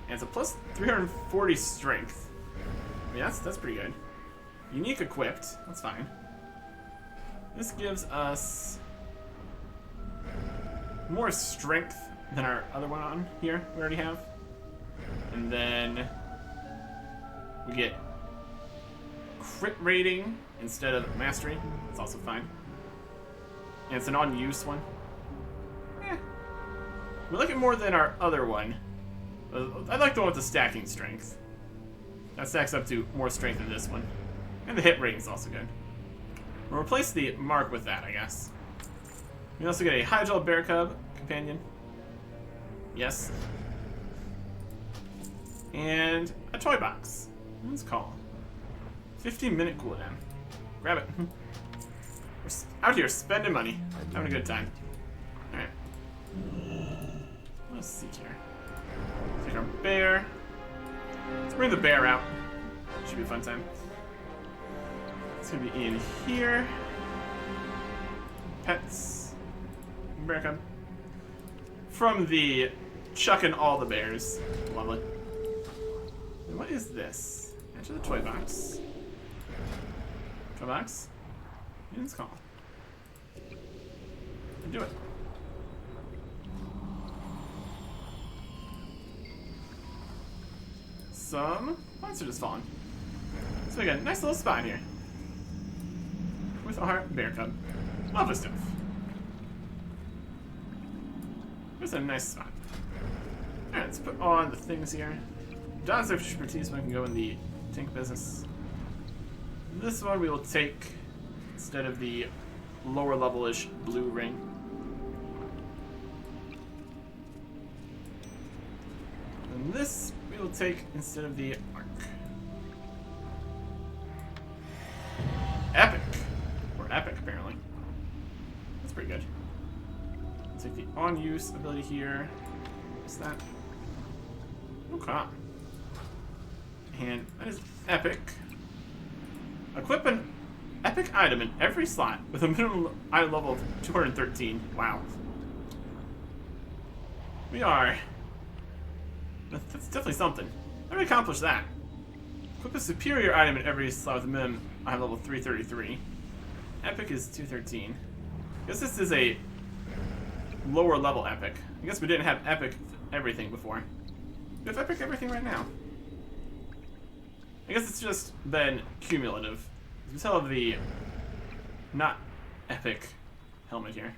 Speaker 1: And it's a plus 340 strength. I mean, that's pretty good. Unique equipped. That's fine. This gives us more strength than our other one on here. We already have. And then we get crit rating instead of mastery. That's also fine. And it's an on-use one. We like it more than our other one. I like the one with the stacking strength. That stacks up to more strength than this one. And the hit rating is also good. We'll replace the mark with that, I guess. We also get a Hydrol Bear Cub companion. Yes. And a toy box. Let's call. 15-minute cooldown. Grab it. We're out here spending money. Having a good time. Alright. Let's see here. Take our bear. Let's bring the bear out. Should be a fun time. It's gonna be in here. Pets. Bear cub. From the chucking all the bears. Lovely. And what is this? Enter the toy box. Toy box? Let's call. And do it. Some points are just falling. So we got a nice little spot here. With our bear cub. Lovely stuff. There's a nice spot. Alright, let's put on the things here. Dodge expertise one can go in the tank business. This one we will take instead of the lower level-ish blue ring. And this we will take instead of the arc. Epic. Or epic, apparently. That's pretty good. I'll take the on-use ability here. What's that? Okay. And that is epic. Equip an epic item in every slot with a minimum item level of 213. Wow. We are... That's definitely something. How do we accomplish that? Equip a superior item in every slot with a minimum item level 333. Epic is 213. I guess this is a lower level epic. I guess we didn't have epic everything before. We have epic everything right now. I guess it's just been cumulative. You can tell the not epic helmet here.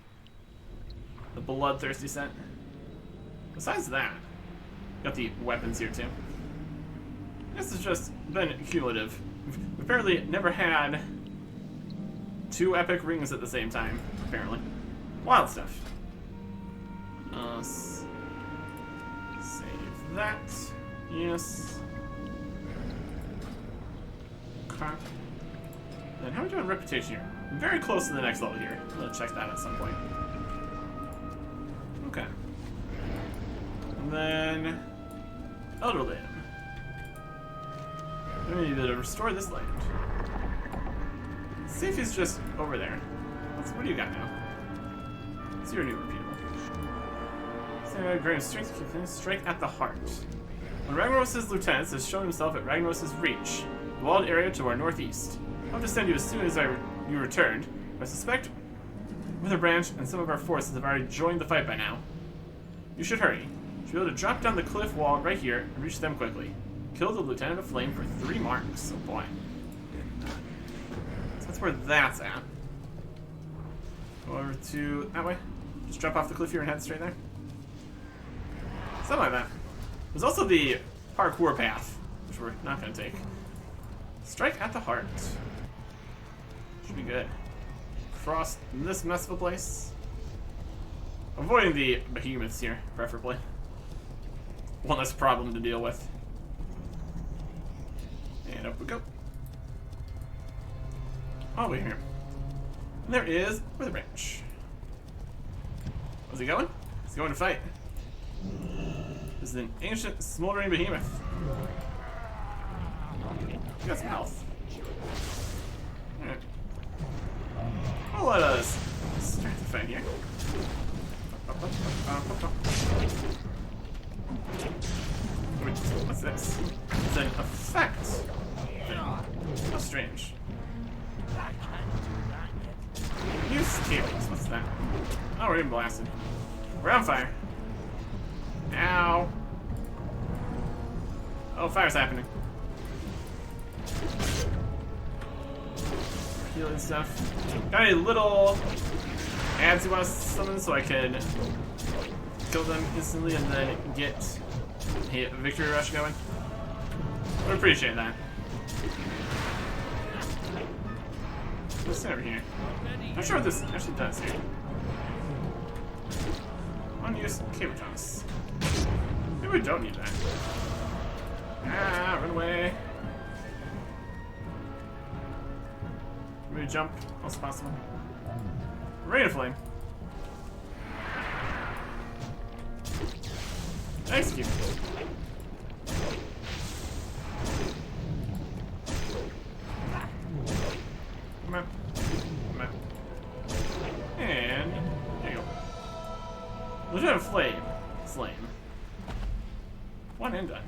Speaker 1: The bloodthirsty scent. Besides that, got the weapons here too. I guess it's just been cumulative. We've apparently never had 2 epic rings at the same time, apparently. Wild stuff. Save that. Yes. Okay. Then how are we doing reputation here? I'm very close to the next level here. I'm gonna check that at some point. Okay. And And then Elder Land. We need to restore this land. See if he's just over there. What do you got now? It's your new repeatable. So, grant strength, keep things strike at the heart. When Ragnaros' lieutenant has shown himself at Ragnaros' reach, the walled area to our northeast. I'll just send you as soon as you returned. I suspect Wither Branch and some of our forces have already joined the fight by now. You should hurry. You should be able to drop down the cliff wall right here and reach them quickly. Kill the Lieutenant of Flame for 3 marks. Oh boy. So that's where that's at. Go over to that way. Just drop off the cliff here and head straight there. Something like that. There's also the parkour path, which we're not going to take. Strike at the heart. Should be good. Cross this mess of a place. Avoiding the behemoths here, preferably. One less problem to deal with. And up we go. Oh, we're here. And there is Wither Branch. Where's he going? He's going to fight. This is an ancient, smoldering behemoth. You got some health. Alright. Well, let us start the fight here. Wait, what's this? It's an effect thing. How strange. Use cables. What's that? Oh, we're getting blasted. We're on fire. Ow. Oh, fire's happening. Healing stuff. Got a little ads you want to summon so I can kill them instantly and then get a victory rush going. I would appreciate that. What's over here? Not sure what this actually does here. Unused cable toss. Maybe we don't need that. Ah, run away. Maybe jump, also possible. Rain of Flame. Execute. Come on. Come on. And there you go. Lieutenant of Flame. Slain. One and done.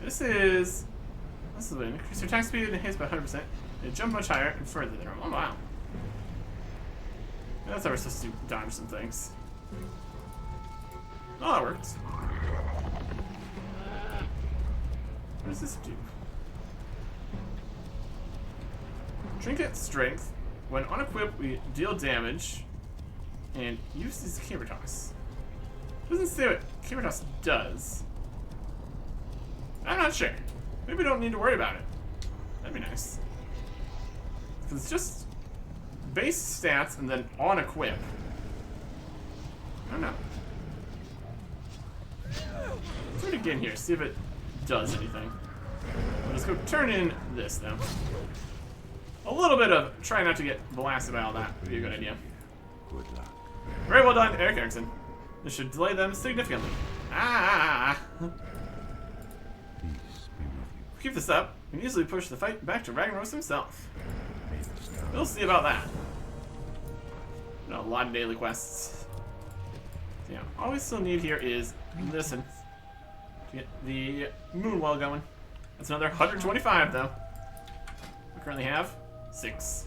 Speaker 1: This is what increase your attack speed and hits by 100%. And jump much higher and further than normal. Oh wow. That's how we're supposed to dodge some things. Oh, that worked. What does this do? Trinket Strength. When on equip, we deal damage and use this Caber Toss. It doesn't say what Caber Toss does. I'm not sure. Maybe we don't need to worry about it. That'd be nice. Because it's just base stats and then on equip. I don't know. Let's do it again here, see if it does anything. Let's go turn in this though. A little bit of try not to get blasted by all that would be a good idea.
Speaker 3: Good luck.
Speaker 1: Very well done, Eric Erickson. This should delay them significantly. If we keep this up, we can easily push the fight back to Ragnaros himself. We'll see about that. You know, a lot of daily quests. So yeah, all we still need here is this and to get the Moonwell going. That's another 125 though. We currently have 6.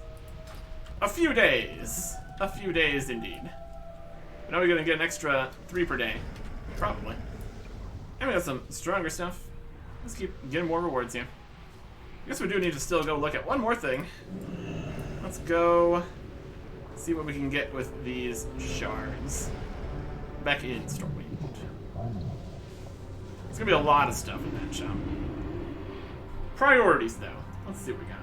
Speaker 1: A few days. A few days indeed. But now we're gonna get an extra 3 per day. Probably. And we got some stronger stuff. Let's keep getting more rewards here. I guess we do need to still go look at one more thing. Let's go see what we can get with these shards. Back in Stormwind. There's gonna be a lot of stuff in that shop. Priorities though. Let's see what we got.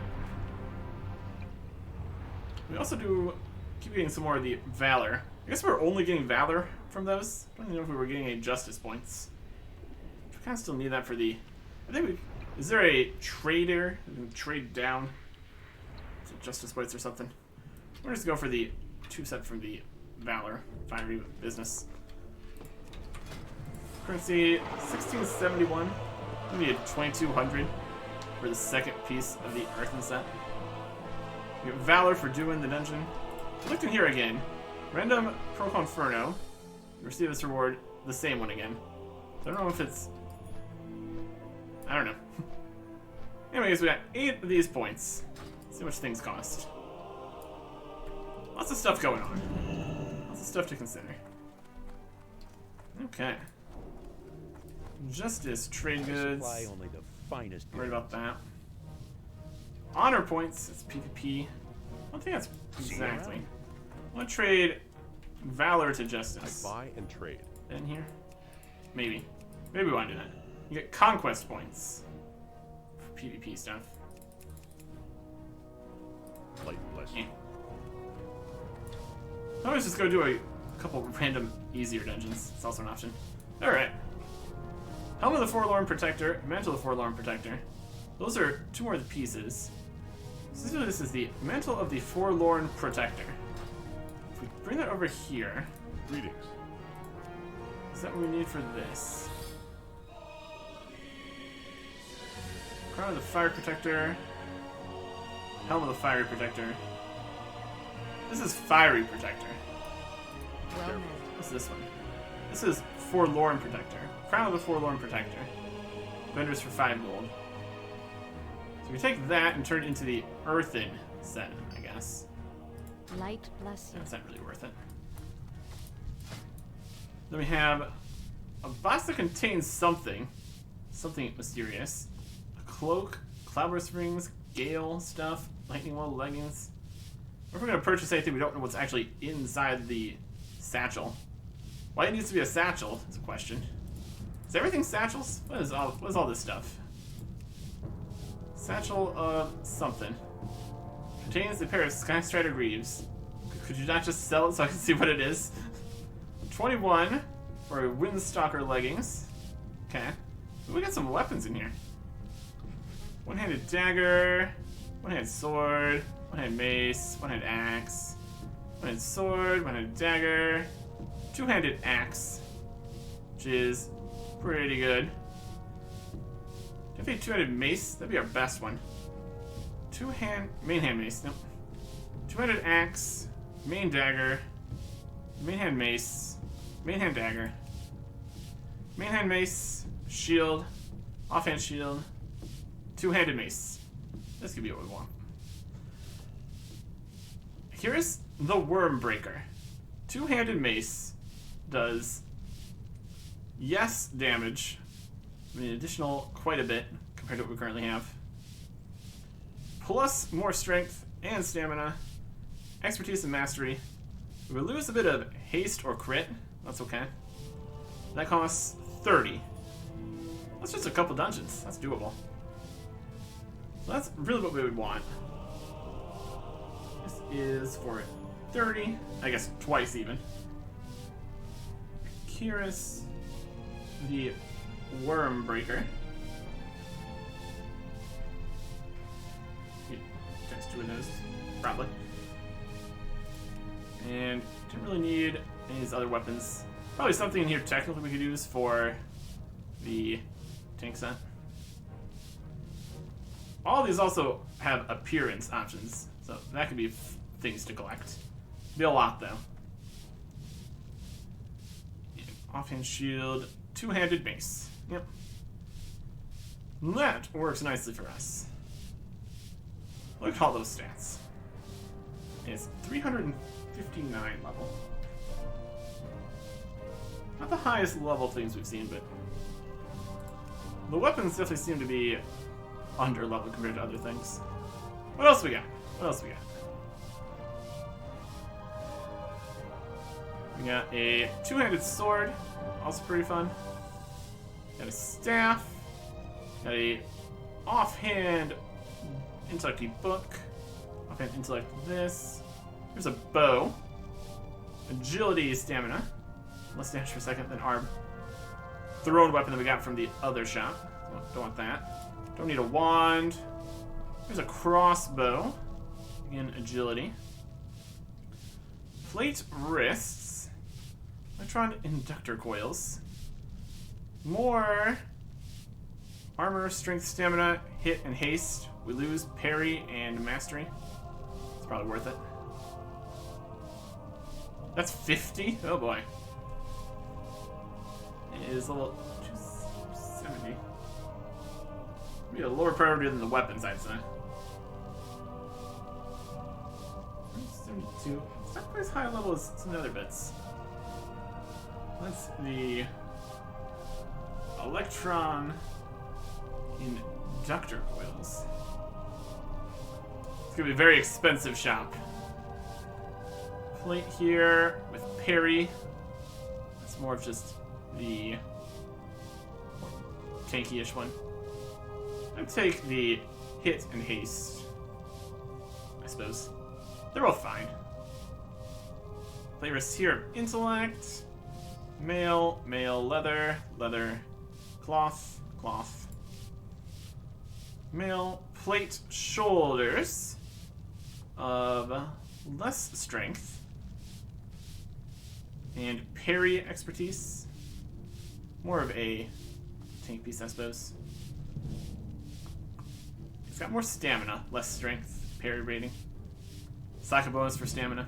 Speaker 1: We also keep getting some more of the Valor. I guess we're only getting Valor from those. I don't even know if we were getting any Justice points. We kind of still need that for the... I think we... Is there a trader? We can trade down some Justice points or something. We're just going for the 2 set from the Valor, fiery business. Currency 1671. We need 2200 for the second piece of the Earthen set. We get Valor for doing the dungeon. Looked in here again. Random Pro Inferno. You receive this reward, the same one again. I don't know if it's... I don't know. Anyways, we got 8 of these points. Let's see how much things cost. Lots of stuff going on. Lots of stuff to consider. Okay. Justice, trade goods.
Speaker 4: Supply only the finest.
Speaker 1: Worried about that. Honor points, it's PvP. I don't think that's exactly. I want to trade Valor to Justice.
Speaker 4: I buy and trade.
Speaker 1: In here? Maybe. Maybe we want to do that. You get Conquest points for PvP stuff.
Speaker 4: Light bless you.
Speaker 1: I always just go do a couple random easier dungeons. It's also an option. Alright. Helm of the Forlorn Protector, Mantle of the Forlorn Protector. Those are 2 more of the pieces. So this is the Mantle of the Forlorn Protector. If we bring that over here,
Speaker 4: Greetings.
Speaker 1: is that what we need for this? Crown of the Fire Protector. Helm of the Fiery Protector. This is Fiery Protector.
Speaker 5: Well met.
Speaker 1: What's this one? This is Forlorn Protector. Crown of the Forlorn Protector. Vendors for 5 gold. So we take that and turn it into the Earthen set, I guess.
Speaker 5: Light bless you.
Speaker 1: That's not really worth it. Then we have a box that contains something. Something mysterious. A cloak, cloudburst rings, gale stuff, lightning wall leggings. If we're going to purchase anything, we don't know what's actually inside the satchel. Why it needs to be a satchel is a question. Is everything satchels? What is all this stuff? Satchel of something. Contains a pair of Skystrider Greaves. Could you not just sell it so I can see what it is? 21 for Windstalker leggings. Okay. We got some weapons in here. One-handed dagger, one-handed sword, one-handed mace, one-handed axe, one-handed sword, one-handed dagger, two-handed axe, which is pretty good. Definitely two-handed mace. That'd be our best one. Main hand mace. Nope. Two-handed axe, main dagger, main hand mace, main hand dagger, main hand mace, shield, offhand shield, two-handed mace. This could be what we want. Here's the Worm Breaker. Two-handed mace does yes damage. I mean, additional quite a bit compared to what we currently have. Plus more strength and stamina, expertise and mastery. We would lose a bit of haste or crit. That's okay. That costs 30. That's just a couple dungeons. That's doable. So that's really what we would want. This is for 30. I guess twice even. Kyrus, the Worm Breaker. Takes 2 of those, probably. And didn't really need any of these other weapons. Probably something in here technically we could use for the tank set. All of these also have appearance options, so that could be things to collect. Be a lot though. Offhand shield, two-handed mace. Yep. That works nicely for us. Look at all those stats. It's 359 level. Not the highest level things we've seen, but the weapons definitely seem to be under level compared to other things. What else we got? What else we got? We got a two-handed sword, also pretty fun. Got a staff. Got a offhand intellect book. Offhand intellect this. Here's a bow. Agility, stamina. Less damage per second than our thrown weapon that we got from the other shop. Don't want that. Don't need a wand. Here's a crossbow. Again, agility. Plate wrists. Electron inductor coils. More armor, strength, stamina, hit, and haste. We lose parry and mastery. It's probably worth it. That's 50? Oh boy. It is level 270. Be a lower priority than the weapons, I'd say. 72. It's not quite as high level as some other bits. That's the electron inductor coils. It's gonna be a very expensive shop. Plate here with parry. It's more of just the tanky-ish one. I'd take the hit and haste, I suppose. They're both fine. Plate wrists here, intellect, mail, leather, cloth, mail, plate, shoulders of less strength, and parry expertise. More of a tank piece, I suppose. It's got more stamina, less strength, parry rating. Socket bonus for stamina.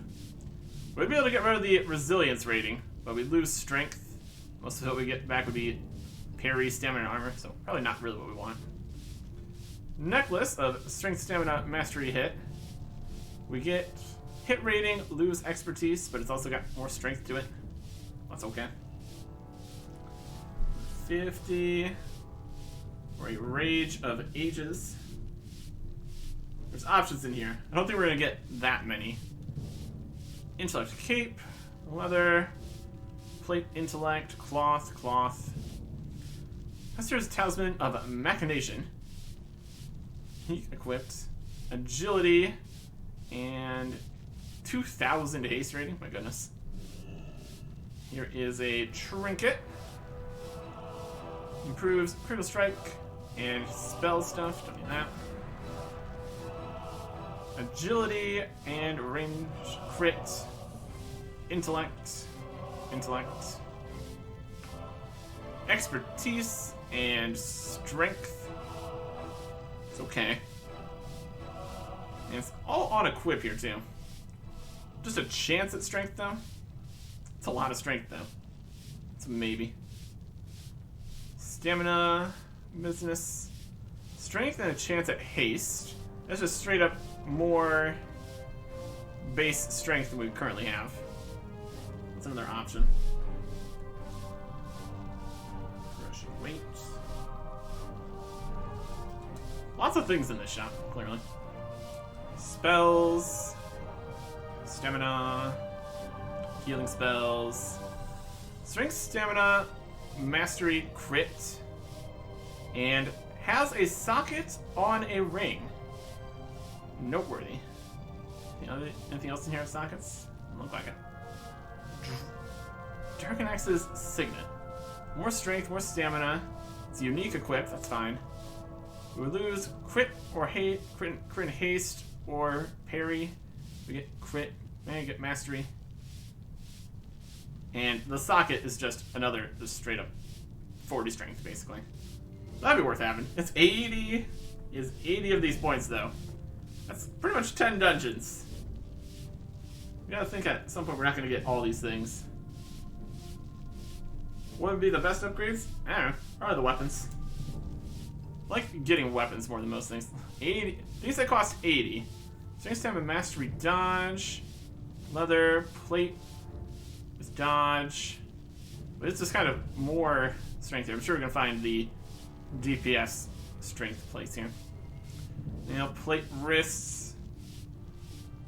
Speaker 1: We'd be able to get rid of the resilience rating, but we'd lose strength. Most of what we get back would be parry, stamina, and armor, so probably not really what we want. Necklace of strength, stamina, mastery, hit. We get hit rating, lose expertise, but it's also got more strength to it. That's okay. 50. Or a Rage of Ages. There's options in here. I don't think we're gonna get that many. Intellect cape, leather, plate intellect, cloth. Hester's Talisman of Machination. Equipped. Agility and 2,000 haste rating. My goodness. Here is a trinket. Improves critical strike and spell stuff. Don't need that. Agility and range, crit, intellect, expertise and strength. It's okay. And it's all on equip here too. Just a chance at strength though. It's a lot of strength though. It's a maybe. Stamina, business, strength, and a chance at haste. That's just straight up more base strength than we currently have. That's another option. Crushing weight. Lots of things in this shop, clearly. Spells, stamina, healing spells, strength, stamina, mastery, crit, and has a socket on a ring. Noteworthy. Anything else in here with sockets? Doesn't look like it. Dragon Axe's Signet. More strength, more stamina. It's a unique equip, that's fine. We would lose crit or crit and haste or parry. We get crit, and get mastery. And the socket is just another, just straight up 40 strength, basically. That'd be worth having. It's 80. Is 80 of these points, though. That's pretty much 10 dungeons. We gotta think at some point we're not gonna get all these things. What would be the best upgrades? I don't know. Probably the weapons. I like getting weapons more than most things. 80. Things that cost 80. Strength, stamina, mastery, dodge, leather, plate with dodge. But it's just kind of more strength here. I'm sure we're gonna find the DPS strength plates here. Now, plate wrists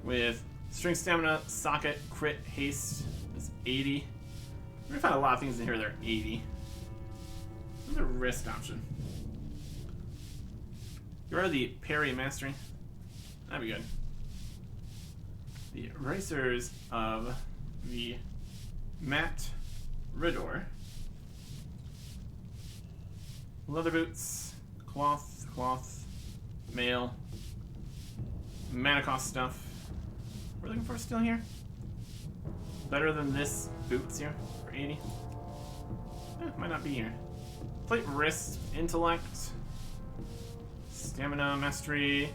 Speaker 1: with strength, stamina, socket, crit, haste is 80. We're gonna find a lot of things in here that are 80. What's the wrist option? Here are the parry and mastery. That'd be good. The racers of the Matt Ridor. Leather boots, cloth, mail, mana cost stuff. We're looking for still here. better than this boots here for 80. Might not be here. Plate, wrist, intellect, stamina, mastery,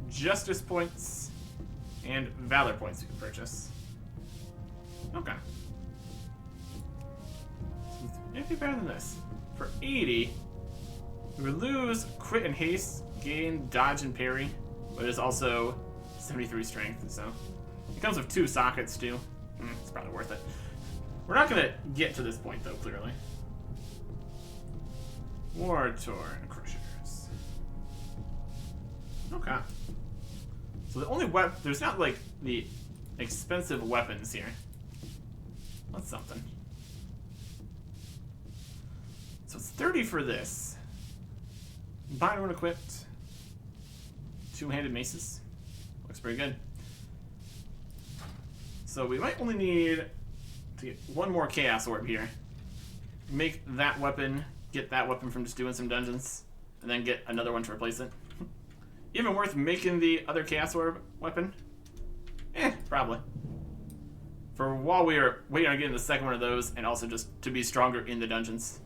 Speaker 1: justice points, and valor points we can purchase. Okay. Anything better than this? For 80, we would lose crit and haste, gain dodge and parry, but it's also 73 strength, so it comes with 2 sockets too. It's probably worth it. We're not gonna get to this point though, clearly. War-torn Crushers. Okay. So the only weapon, there's not like the expensive weapons here. That's something. So it's 30 for this. Bind when equipped. 2-handed maces. Looks pretty good. So we might only need to get 1 more Chaos Orb here. Make that weapon, get that weapon from just doing some dungeons, and then get another one to replace it. Even worth making the other Chaos Orb weapon? Probably. For while we are waiting on getting the second one of those, and also just to be stronger in the dungeons.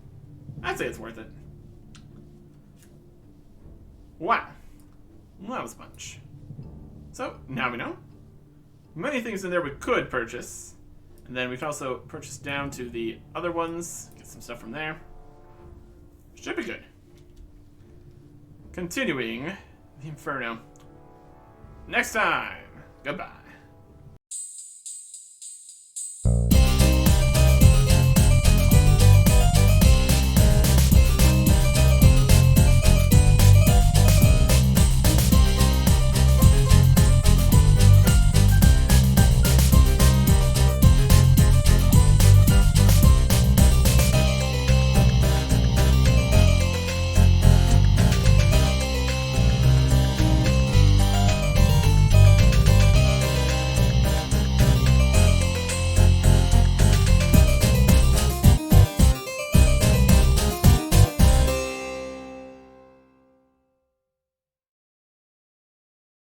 Speaker 1: I'd say it's worth it. Wow. Well, that was a bunch. So, now we know. Many things in there we could purchase. And then we can also purchase down to the other ones. Get some stuff from there. Should be good. Continuing the Inferno. Next time. Goodbye.